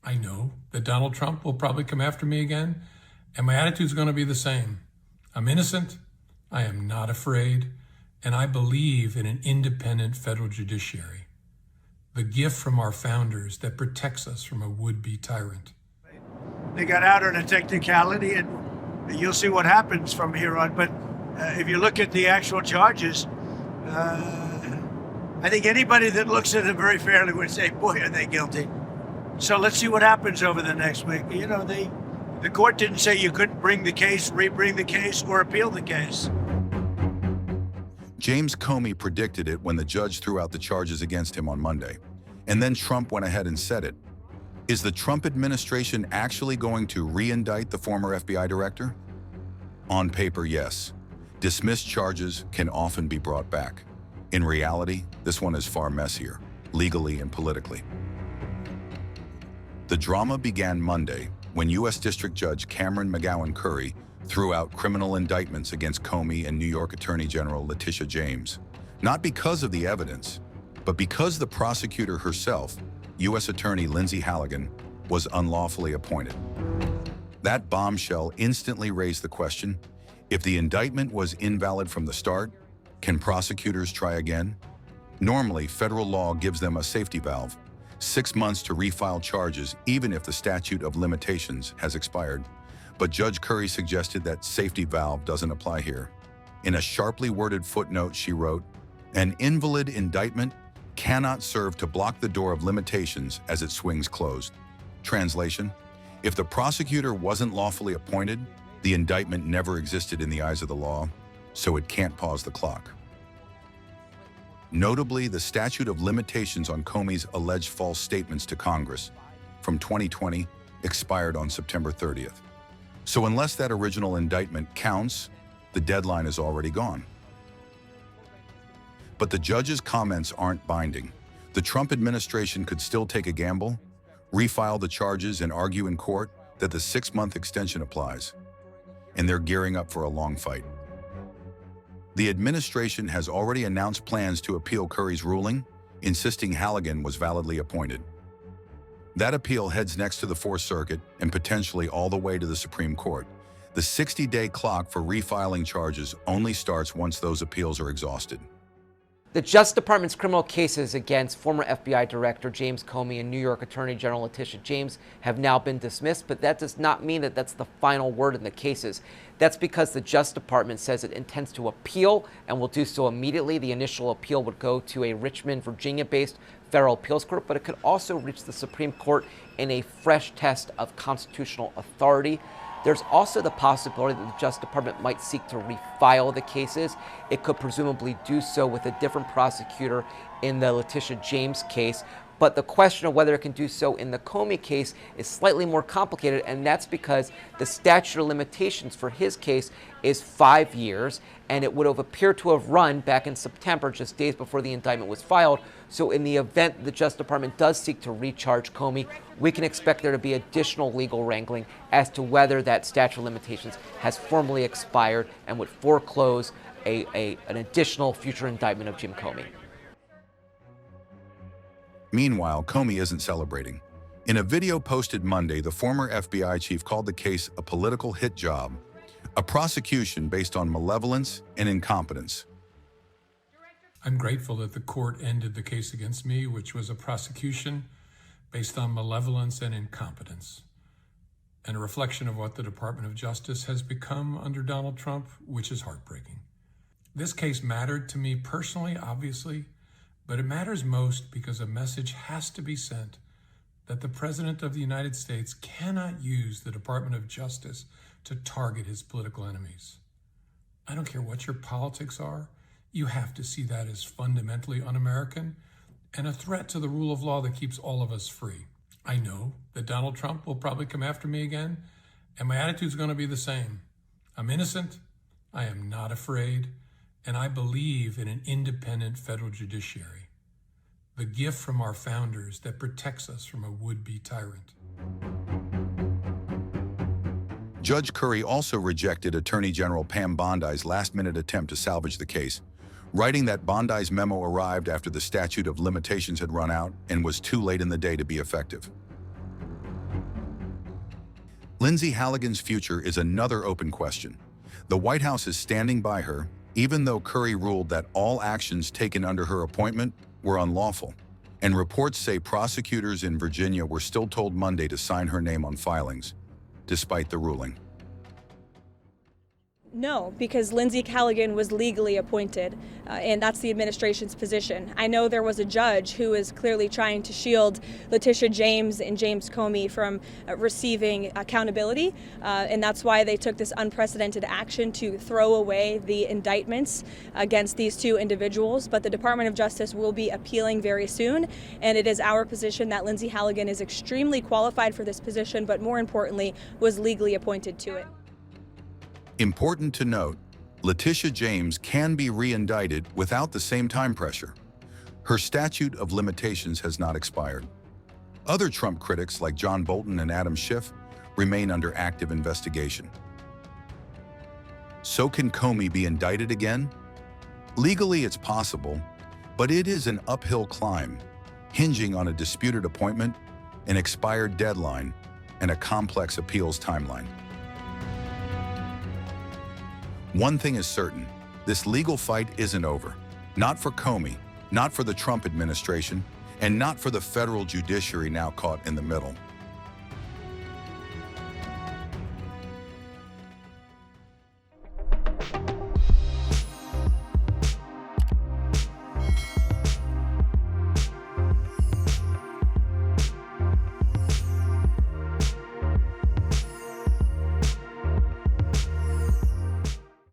I know that Donald Trump will probably come after me again, and my attitude's going to be the same. I'm innocent, I am not afraid, and I believe in an independent federal judiciary, the gift from our founders that protects us from a would-be tyrant. They got out on a technicality, and you'll see what happens from here on. But if you look at the actual charges, I think anybody that looks at them very fairly would say, boy, are they guilty. So let's see what happens over the next week. You know, the court didn't say you couldn't bring the case, re-bring the case, or appeal the case. James Comey predicted it when the judge threw out the charges against him on Monday. And then Trump went ahead and said it. Is the Trump administration actually going to re-indict the former FBI director? On paper, yes. Dismissed charges can often be brought back. In reality, this one is far messier, legally and politically. The drama began Monday when U.S. District Judge Cameron McGowan Curry threw out criminal indictments against Comey and New York Attorney General Letitia James. Not because of the evidence, but because the prosecutor herself, U.S. Attorney Lindsey Halligan, was unlawfully appointed. That bombshell instantly raised the question, if the indictment was invalid from the start, can prosecutors try again? Normally, federal law gives them a safety valve, 6 months to refile charges even if the statute of limitations has expired. But Judge Curry suggested that safety valve doesn't apply here. In a sharply worded footnote, she wrote, "An invalid indictment cannot serve to block the door of limitations as it swings closed." Translation: if the prosecutor wasn't lawfully appointed, the indictment never existed in the eyes of the law, so it can't pause the clock. Notably, the statute of limitations on Comey's alleged false statements to Congress from 2020 expired on September 30th. So unless that original indictment counts, the deadline is already gone. But the judge's comments aren't binding. The Trump administration could still take a gamble, refile the charges, and argue in court that the 6-month extension applies. And they're gearing up for a long fight. The administration has already announced plans to appeal Curry's ruling, insisting Halligan was validly appointed. That appeal heads next to the Fourth Circuit and potentially all the way to the Supreme Court. The 60-day clock for refiling charges only starts once those appeals are exhausted. The Justice Department's criminal cases against former FBI Director James Comey and New York Attorney General Letitia James have now been dismissed, but that does not mean that that's the final word in the cases. That's because the Justice Department says it intends to appeal and will do so immediately. The initial appeal would go to a Richmond, Virginia-based federal appeals court, but it could also reach the Supreme Court in a fresh test of constitutional authority. There's also the possibility that the Justice Department might seek to refile the cases. It could presumably do so with a different prosecutor in the Letitia James case. But the question of whether it can do so in the Comey case is slightly more complicated, and that's because the statute of limitations for his case is 5 years, and it would have appeared to have run back in September, just days before the indictment was filed. So in the event the Justice Department does seek to recharge Comey, we can expect there to be additional legal wrangling as to whether that statute of limitations has formally expired and would foreclose an additional future indictment of Jim Comey. Meanwhile, Comey isn't celebrating. In a video posted Monday, the former FBI chief called the case a political hit job, a prosecution based on malevolence and incompetence. I'm grateful that the court ended the case against me, which was a prosecution based on malevolence and incompetence, and a reflection of what the Department of Justice has become under Donald Trump, which is heartbreaking. This case mattered to me personally, obviously, but it matters most because a message has to be sent that the President of the United States cannot use the Department of Justice to target his political enemies. I don't care what your politics are, you have to see that as fundamentally un-American and a threat to the rule of law that keeps all of us free. I know that Donald Trump will probably come after me again, and my attitude's going to be the same. I'm innocent, I am not afraid, and I believe in an independent federal judiciary, the gift from our founders that protects us from a would-be tyrant. Judge Curry also rejected Attorney General Pam Bondi's last-minute attempt to salvage the case, writing that Bondi's memo arrived after the statute of limitations had run out and was too late in the day to be effective. Lindsey Halligan's future is another open question. The White House is standing by her, even though Curry ruled that all actions taken under her appointment were unlawful. And reports say prosecutors in Virginia were still told Monday to sign her name on filings, despite the ruling. No, because Lindsey Halligan was legally appointed, and that's the administration's position. I know there was a judge who is clearly trying to shield Letitia James and James Comey from receiving accountability, and that's why they took this unprecedented action to throw away the indictments against these two individuals. But the Department of Justice will be appealing very soon, and it is our position that Lindsey Halligan is extremely qualified for this position, but more importantly, was legally appointed to it. Important to note, Letitia James can be re-indicted without the same time pressure. Her statute of limitations has not expired. Other Trump critics like John Bolton and Adam Schiff remain under active investigation. So can Comey be indicted again? Legally, it's possible, but it is an uphill climb, hinging on a disputed appointment, an expired deadline, and a complex appeals timeline. One thing is certain, this legal fight isn't over. Not for Comey, not for the Trump administration, and not for the federal judiciary now caught in the middle.